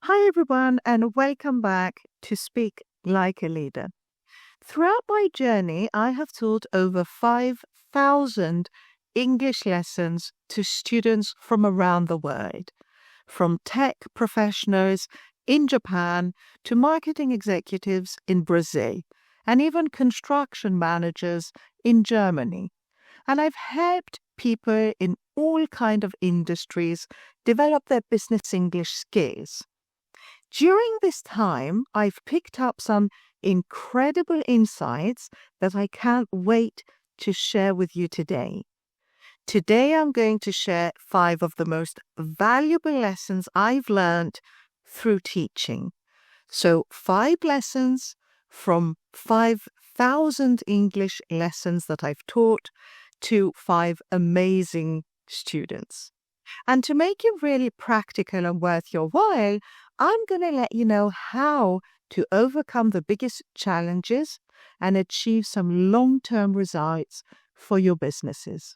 Hi everyone and welcome back to Speak Like a Leader. Throughout my journey, I have taught over 5,000 English lessons to students from around the world, from tech professionals in Japan to marketing executives in Brazil, and even construction managers in Germany. And I've helped people in all kinds of industries develop their business English skills. During this time, I've picked up some incredible insights that I can't wait to share with you today. Today, I'm going to share 5 of the most valuable lessons I've learned through teaching. So 5 lessons from 5,000 English lessons that I've taught to 5 amazing students. And to make it really practical and worth your while, I'm going to let you know how to overcome the biggest challenges and achieve some long-term results for your businesses.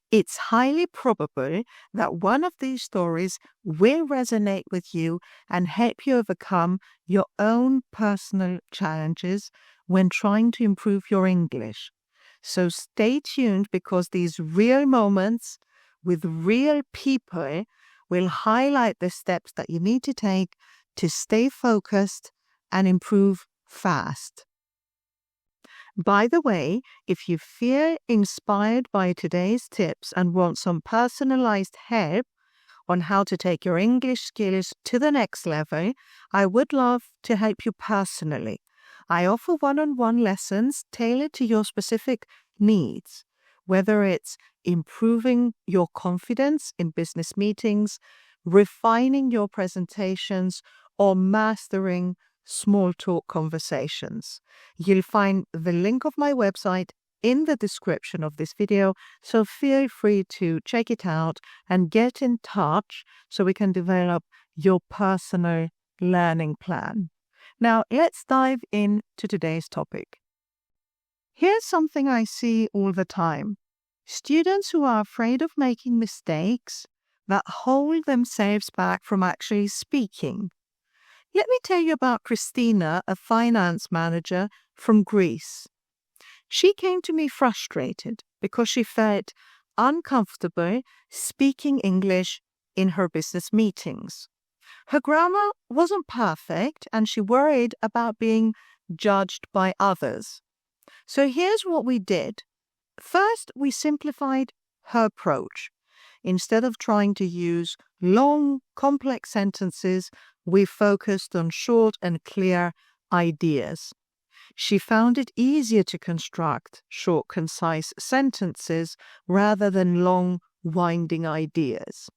It's highly probable that one of these stories will resonate with you and help you overcome your own personal challenges when trying to improve your English. So stay tuned because these real moments with real people will highlight the steps that you need to take to stay focused and improve fast. By the way, if you feel inspired by today's tips and want some personalized help on how to take your English skills to the next level, I would love to help you personally. I offer one-on-one lessons tailored to your specific needs, whether it's improving your confidence in business meetings, refining your presentations, or mastering small talk conversations. You'll find the link of my website in the description of this video, so feel free to check it out and get in touch so we can develop your personal learning plan. Now, let's dive into today's topic. Here's something I see all the time. Students who are afraid of making mistakes that hold themselves back from actually speaking. Let me tell you about Christina, a finance manager from Greece. She came to me frustrated because she felt uncomfortable speaking English in her business meetings. Her grammar wasn't perfect and she worried about being judged by others. So here's what we did. First, we simplified her approach. Instead of trying to use long, complex sentences, we focused on short and clear ideas. She found it easier to construct short, concise sentences rather than long, winding ideas.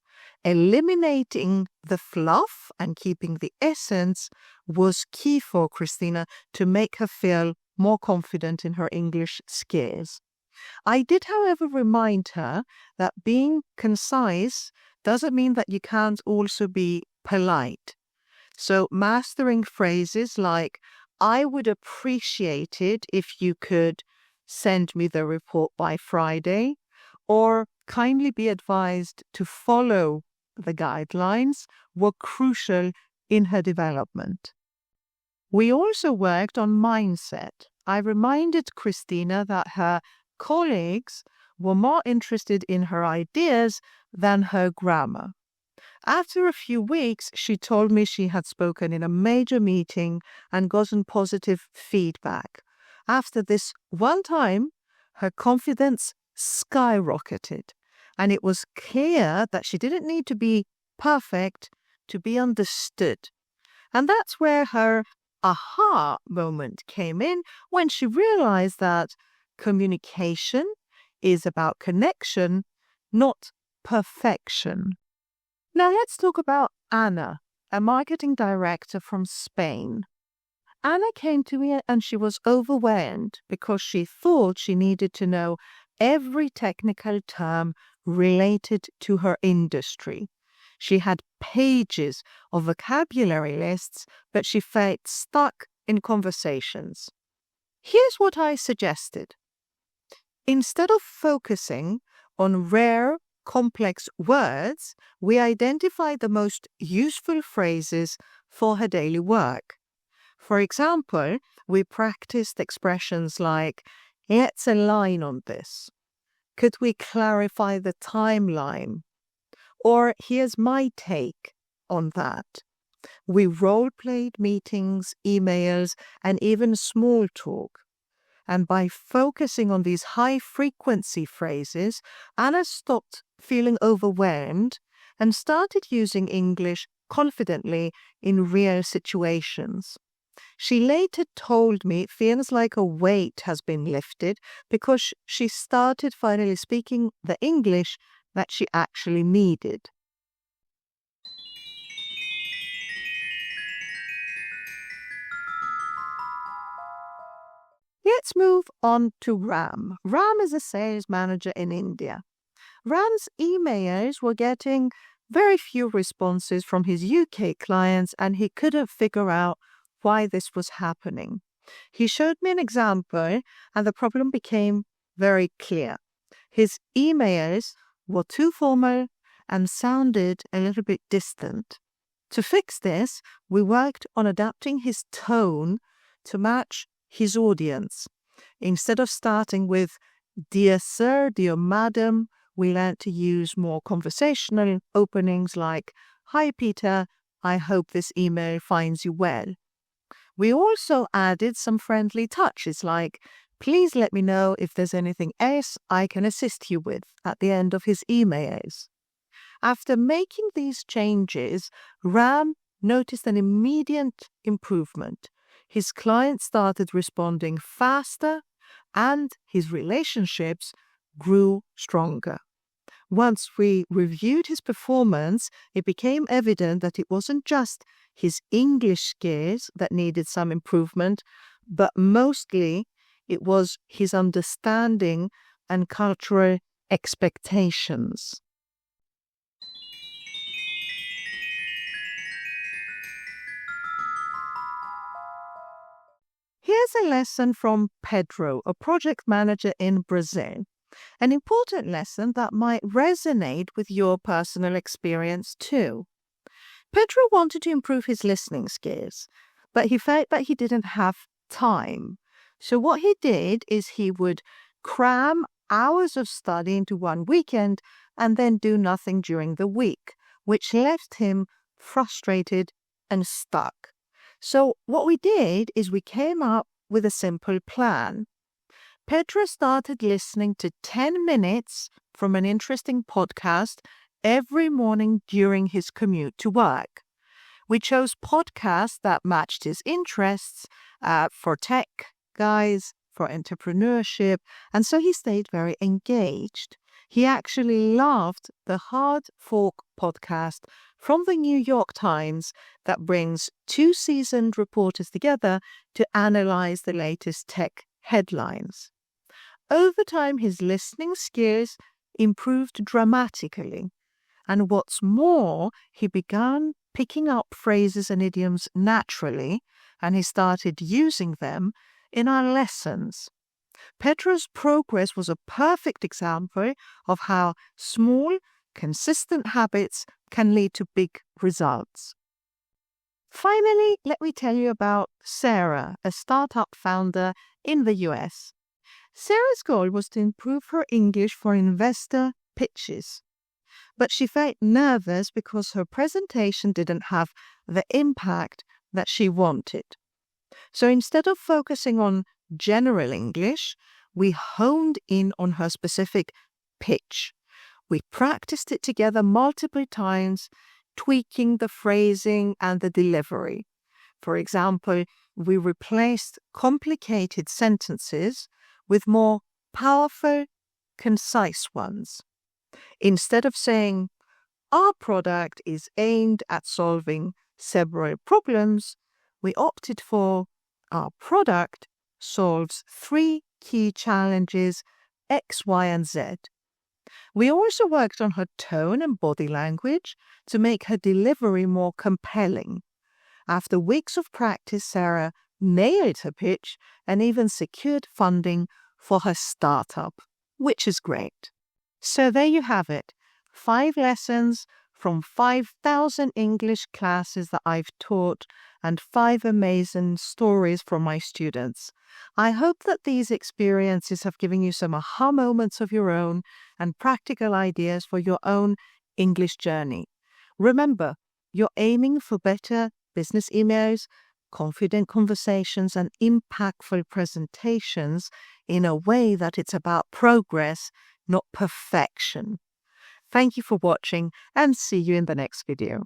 Eliminating the fluff and keeping the essence was key for Christina to make her feel more confident in her English skills. I did, however, remind her that being concise doesn't mean that you can't also be polite. So mastering phrases like, I would appreciate it if you could send me the report by Friday, or kindly be advised to follow the guidelines, were crucial in her development. We also worked on mindset. I reminded Christina that her colleagues were more interested in her ideas than her grammar. After a few weeks, she told me she had spoken in a major meeting and gotten positive feedback. After this one time, her confidence skyrocketed, and it was clear that she didn't need to be perfect to be understood. And that's where her aha moment came in, when she realized that communication is about connection, not perfection. Now let's talk about Anna, a marketing director from Spain. Anna came to me and she was overwhelmed because she thought she needed to know every technical term related to her industry. She had pages of vocabulary lists, but she felt stuck in conversations. Here's what I suggested. Instead of focusing on rare complex words, we identified the most useful phrases for her daily work. For example, we practiced expressions like, let's align on this. Could we clarify the timeline? Or here's my take on that. We role-played meetings, emails, and even small talk. And by focusing on these high-frequency phrases, Anna stopped feeling overwhelmed and started using English confidently in real situations. She later told me it feels like a weight has been lifted because she started finally speaking the English that she actually needed. Let's move on to Ram. Ram is a sales manager in India. Ram's emails were getting very few responses from his UK clients, and he couldn't figure out why this was happening. He showed me an example, and the problem became very clear. His emails were too formal and sounded a little bit distant. To fix this, we worked on adapting his tone to match his audience. Instead of starting with "Dear Sir," "Dear Madam," we learned to use more conversational openings like, "Hi Peter, I hope this email finds you well." We also added some friendly touches like, "Please let me know if there's anything else I can assist you with" at the end of his emails. After making these changes, Ram noticed an immediate improvement. His clients started responding faster and his relationships grew stronger. Once we reviewed his performance, it became evident that it wasn't just his English skills that needed some improvement, but mostly it was his understanding and cultural expectations. Here's a lesson from Pedro, a project manager in Brazil. An important lesson that might resonate with your personal experience too. Pedro wanted to improve his listening skills, but he felt that he didn't have time. So what he did is he would cram hours of study into one weekend and then do nothing during the week, which left him frustrated and stuck. So what we did is we came up with a simple plan. Pedro started listening to 10 minutes from an interesting podcast every morning during his commute to work. We chose podcasts that matched his interests for tech guys, for entrepreneurship, and so he stayed very engaged. He actually loved the Hard Fork podcast from the New York Times that brings two seasoned reporters together to analyze the latest tech headlines. Over time, his listening skills improved dramatically. And what's more, he began picking up phrases and idioms naturally, and he started using them in our lessons. Pedro's progress was a perfect example of how small, consistent habits can lead to big results. Finally, let me tell you about Sarah, a startup founder in the US. Sarah's goal was to improve her English for investor pitches, but she felt nervous because her presentation didn't have the impact that she wanted. So instead of focusing on general English, we honed in on her specific pitch. We practiced it together multiple times, tweaking the phrasing and the delivery. For example, we replaced complicated sentences with more powerful, concise ones. Instead of saying, "Our product is aimed at solving several problems," we opted for, "Our product solves 3 key challenges, X, Y, and Z." We also worked on her tone and body language to make her delivery more compelling. After weeks of practice, Sarah nailed her pitch and even secured funding for her startup, which is great. So there you have it, 5 lessons from 5,000 English classes that I've taught and 5 amazing stories from my students. I hope that these experiences have given you some aha moments of your own and practical ideas for your own English journey. Remember, you're aiming for better business emails, confident conversations, and impactful presentations in a way that it's about progress, not perfection. Thank you for watching, and see you in the next video.